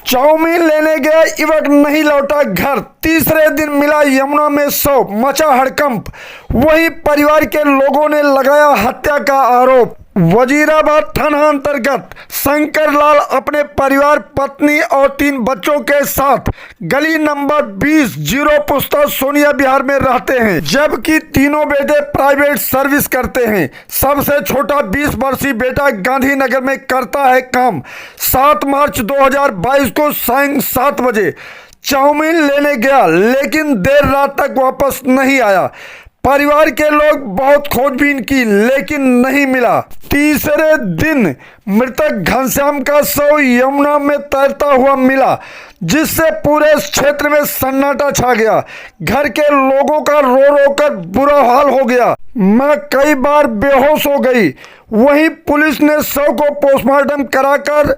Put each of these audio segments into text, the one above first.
Chowmein लेने गया युवक नहीं लौटा घर, तीसरे दिन मिला यमुना में शव, मचा हड़कंप। वही परिवार के लोगों ने लगाया हत्या का आरोप। वजीराबाद थाना अंतर्गत शंकर लाल अपने परिवार, पत्नी और 3 बच्चों के साथ गली नंबर 20 जीरो पुस्ता सोनिया बिहार में रहते हैं, जबकि तीनों बेटे प्राइवेट सर्विस करते हैं। सबसे छोटा 20 वर्षीय बेटा गांधीनगर में करता है काम। 7 मार्च 2022 को सायं 7 बजे चाउमीन लेने गया, लेकिन देर रात तक वापस नहीं आया। परिवार के लोग बहुत खोजबीन की, लेकिन नहीं मिला। तीसरे दिन मृतक घनश्याम का शव यमुना में तैरता हुआ मिला, जिससे पूरे क्षेत्र में सन्नाटा छा गया। घर के लोगों का रो रो कर बुरा हाल हो गया। मैं कई बार बेहोश हो गई। वहीं पुलिस ने शव को पोस्टमार्टम कराकर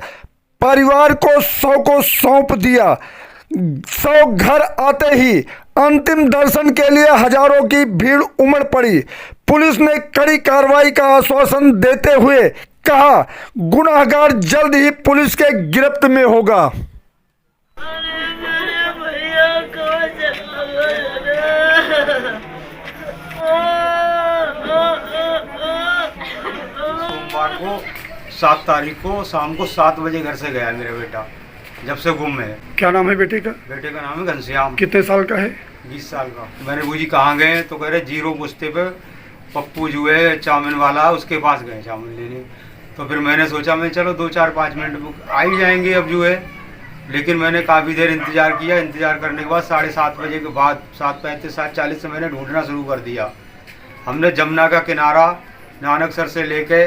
परिवार को शव को सौंप दिया। शव घर आते ही अंतिम दर्शन के लिए हजारों की भीड़ उमड़ पड़ी। पुलिस ने कड़ी कार्रवाई का आश्वासन देते हुए कहा, गुनाहगार जल्द ही पुलिस के गिरफ्त में होगा। सोमवार को 7 तारीख को शाम को 7 बजे घर से गया मेरा बेटा, जब से गुम है। क्या नाम है बेटे का? बेटे का नाम है घनश्याम। कितने साल का है? 20 साल का। मैंने पूछी कहाँ गए, तो कह रहे जीरो पुस्ते पे पप्पू जो है चाउमीन वाला, उसके पास गए चाउमीन लेने। तो फिर मैंने सोचा मैं चलो 2-4-5 मिनट आ ही जाएंगे अब जो है। लेकिन मैंने काफ़ी देर इंतज़ार किया। इंतज़ार करने के बाद 7:30 बजे के बाद 7:35 7:40 से मैंने ढूंढना शुरू कर दिया। हमने जमुना का किनारा नानकसर से लेके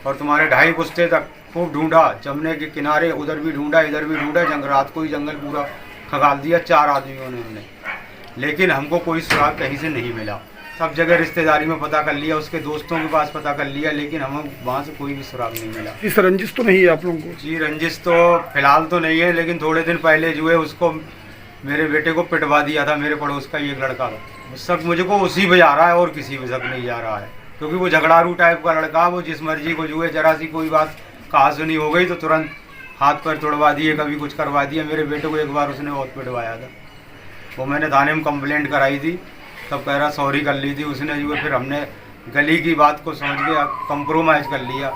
और तुम्हारे 2.5 पुस्ते तक खूब ढूंढा। जमुने के किनारे उधर भी ढूंढा, इधर भी ढूंढा। रात को ही जंगल पूरा खगाल दिया 4 आदमियों ने हमने, लेकिन हमको कोई सुराग कहीं से नहीं मिला। सब जगह रिश्तेदारी में पता कर लिया, उसके दोस्तों के पास पता कर लिया, लेकिन हमें वहाँ से कोई भी सुराग नहीं मिला। इस रंजिश तो नहीं है आप लोगों को? जी रंजिश तो फिलहाल तो नहीं है, लेकिन थोड़े दिन पहले जो है उसको मेरे बेटे को पिटवा दिया था मेरे पड़ोस का एक लड़का। शक मुझको उसी पे जा रहा है और किसी पे शक नहीं जा रहा है, क्योंकि वो झगड़ारू टाइप का लड़का, वो जिस मर्जी को जो है जरा सी कोई बात कहा सुनी हो गई तो तुरंत हाथ पैर तोड़वा दिए, कभी कुछ करवा दिया। मेरे बेटे को एक बार उसने बहुत पिटवाया था। वो मैंने थाने में कंप्लेंट कराई थी, तब कह रहा सॉरी कर ली थी उसने जो है। फिर हमने गली की बात को समझ के कंप्रोमाइज़ कर लिया,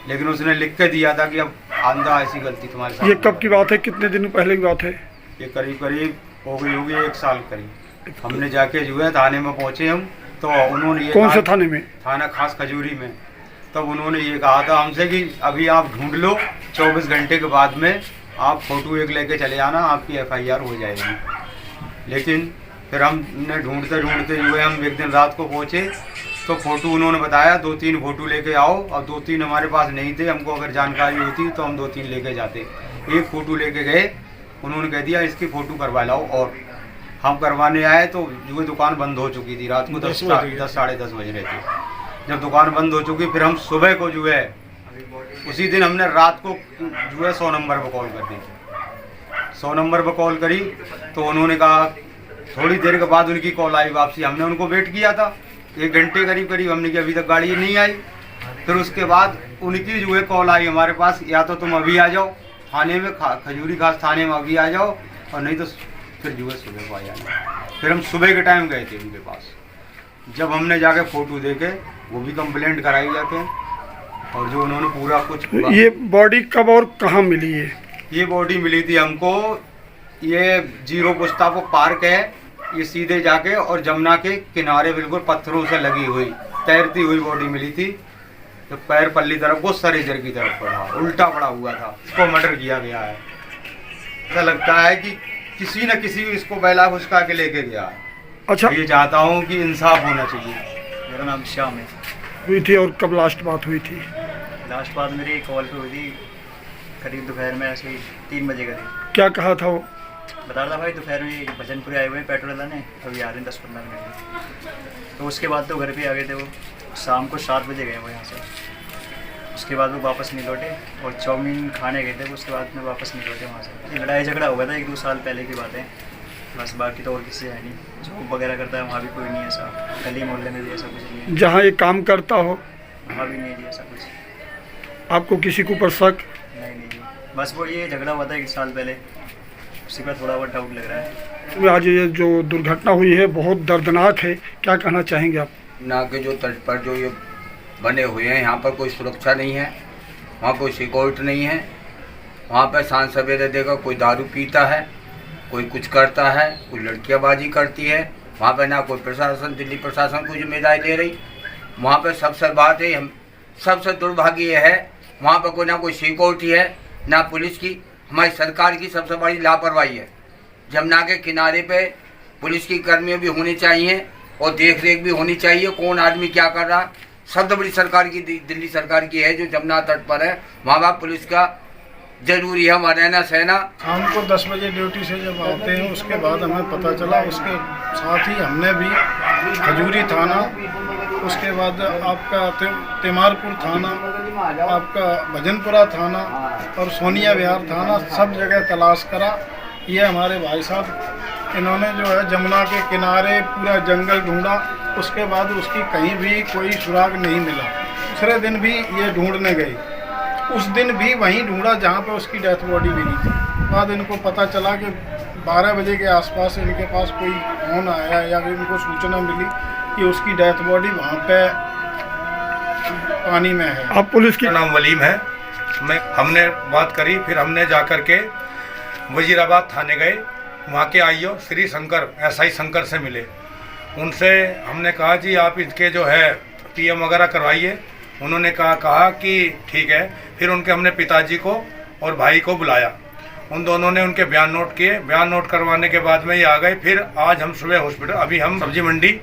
लेकिन उसने लिख के दिया था कि अब आंदा ऐसी गलती तुम्हारे साथ। ये कब की बात है, कितने दिन पहले की बात है? ये करीब हो गई होगी 1 साल करीब। हमने जाके जो है थाने में पहुँचे हम, तो उन्होंने ये कौन से थाने में? थाना खास खजूरी में। तब उन्होंने ये कहा था हमसे कि अभी आप ढूंढ लो, 24 घंटे के बाद में आप फ़ोटो एक लेके चले आना, आपकी FIR हो जाएगी। लेकिन फिर हमने ढूंढते ढूंढते जो है हम एक दिन रात को पहुँचे, तो फ़ोटो उन्होंने बताया 2-3 फ़ोटो लेके आओ, और 2-3 हमारे पास नहीं थे। हमको अगर जानकारी होती तो हम 2-3 लेके जाते। एक फ़ोटो लेके गए, उन्होंने कह दिया इसकी फ़ोटो करवा लाओ, और हम करवाने आए तो जो है दुकान बंद हो चुकी थी। रात को 10 साढ़े 10 बज रहे थे जब दुकान बंद हो चुकी। फिर हम सुबह को जो है उसी दिन हमने रात को जो है 100 नंबर पर कॉल कर दी। 100 नंबर पर कॉल करी तो उन्होंने कहा, थोड़ी देर के बाद उनकी कॉल आई वापसी। हमने उनको वेट किया था 1 घंटे करीब हमने कि अभी तक गाड़ी नहीं आई। फिर उसके बाद उनकी जो है कॉल आई हमारे पास, या तो तुम अभी आ जाओ थाने में, खजूरी खास थाने में अभी आ जाओ, और नहीं तो फिर जो है सुबह को आ जाना। फिर हम सुबह के टाइम गए थे उनके पास। जब हमने जाके फ़ोटो देखे, वो भी कंप्लेंट कराई जाके, और जो उन्होंने पूरा कुछ। ये बॉडी कब और कहाँ मिली है? ये बॉडी मिली थी हमको, ये जीरो पुस्ता को पार्क है, ये सीधे जाके और जमुना के किनारे बिल्कुल पत्थरों से लगी हुई तैरती हुई बॉडी मिली थी। तो पैर पल्ली तरफ को सर इधर की तरफ पड़ा, उल्टा पड़ा हुआ था। इसको मर्डर किया गया है। ऐसा लगता है कि किसी न किसी इसको बैला घुसका के लेके गया है। अच्छा, ये चाहता हूँ कि इंसाफ होना चाहिए। मेरा नाम श्याम है। हुई थी, और कब लास्ट बात हुई थी? लास्ट बात मेरी कॉल पे हुई थी करीब दोपहर में, ऐसे ही 3 बजे करीब। क्या कहा था वो? बता रहा था भाई दोपहर में भजनपुरी आए हुए हैं पेट्रोल डालने, अभी आ रहे हैं 10-15 मिनट में। तो उसके बाद तो घर पे आ गए थे वो, शाम को 7 बजे गए वो यहाँ से। उसके बाद वो वापस नहीं लौटे, और चाउमीन खाने गए थे, उसके बाद में वापस नहीं लौटे वहाँ से। लड़ाई झगड़ा हुआ था 1-2 साल पहले की बात है, बस। बाकी तो और किसी है नहीं। जॉब वगैरह करता है वहाँ भी कोई नहीं है ऐसा, गली मोहल्ले में भी ऐसा कुछ नहीं है। जहाँ ये काम करता हो वहाँ भी नहीं है ऐसा कुछ। आपको किसी के ऊपर शक? नहीं जी, बस वो ये झगड़ा हुआ था 1 साल पहले, उसी पर थोड़ा बहुत डाउट लग रहा है। आज ये जो दुर्घटना हुई है बहुत दर्दनाक है, क्या कहना चाहेंगे आप? यमुना के जो तट पर जो ये बने हुए हैं, यहाँ पर कोई सुरक्षा नहीं है, वहाँ कोई सिक्योरिटी नहीं है। वहाँ पर सांझ सवेरे देखो कोई दारू पीता है, कोई कुछ करता है, कोई लड़कियाँबाजी करती है। वहाँ पर ना कोई प्रशासन, दिल्ली प्रशासन कोई जिम्मेदारी ले रही। वहाँ पर सबसे बात है, हम सबसे दुर्भाग्य ये है वहाँ पर कोई ना कोई सिक्योरिटी है ना पुलिस की। हमारी सरकार की सबसे बड़ी लापरवाही है। यमुना के किनारे पे पुलिस की कर्मियों भी होनी चाहिए और देख रेख भी होनी चाहिए, कौन आदमी क्या कर रहा। सबसे बड़ी सरकार की दिल्ली सरकार की है जो यमुना तट पर है, वहाँ पर पुलिस का जरूरी है, हमारा रहना सहना। शाम को 10 बजे ड्यूटी से जब आते हैं उसके बाद हमें पता चला, उसके साथ ही हमने भी खजूरी थाना, उसके बाद आपका तिमारपुर थाना, आपका भजनपुरा थाना और सोनिया विहार थाना, सब जगह तलाश करा। ये हमारे भाई साहब इन्होंने जो है यमुना के किनारे पूरा जंगल ढूंढा, उसके बाद उसकी कहीं भी कोई सुराग नहीं मिला। दूसरे दिन भी ये ढूंढने गए, उस दिन भी वहीं ढूंढा जहाँ पे उसकी डेथ बॉडी मिली थी। बाद इनको पता चला कि 12 बजे के आसपास इनके पास कोई फोन आया या इनको सूचना मिली कि उसकी डेथ बॉडी वहाँ पे पानी में है। आप पुलिस की मेरा नाम वलीम है। हमने बात करी, फिर हमने जा कर के वजीराबाद थाने गए। वहाँ के आईओ श्री शंकर, एसआई शंकर से मिले। उनसे हमने कहा जी आप इसके जो है पीएम वगैरह करवाइए। उन्होंने कहा कि ठीक है। फिर उनके हमने पिताजी को और भाई को बुलाया, उन दोनों ने उनके बयान नोट किए। बयान नोट करवाने के बाद में ये आ गए। फिर आज हम सुबह हॉस्पिटल, अभी हम सब्जी मंडी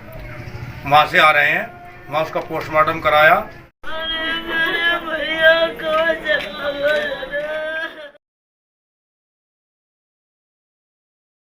वहाँ से आ रहे हैं, वहाँ उसका पोस्टमार्टम कराया।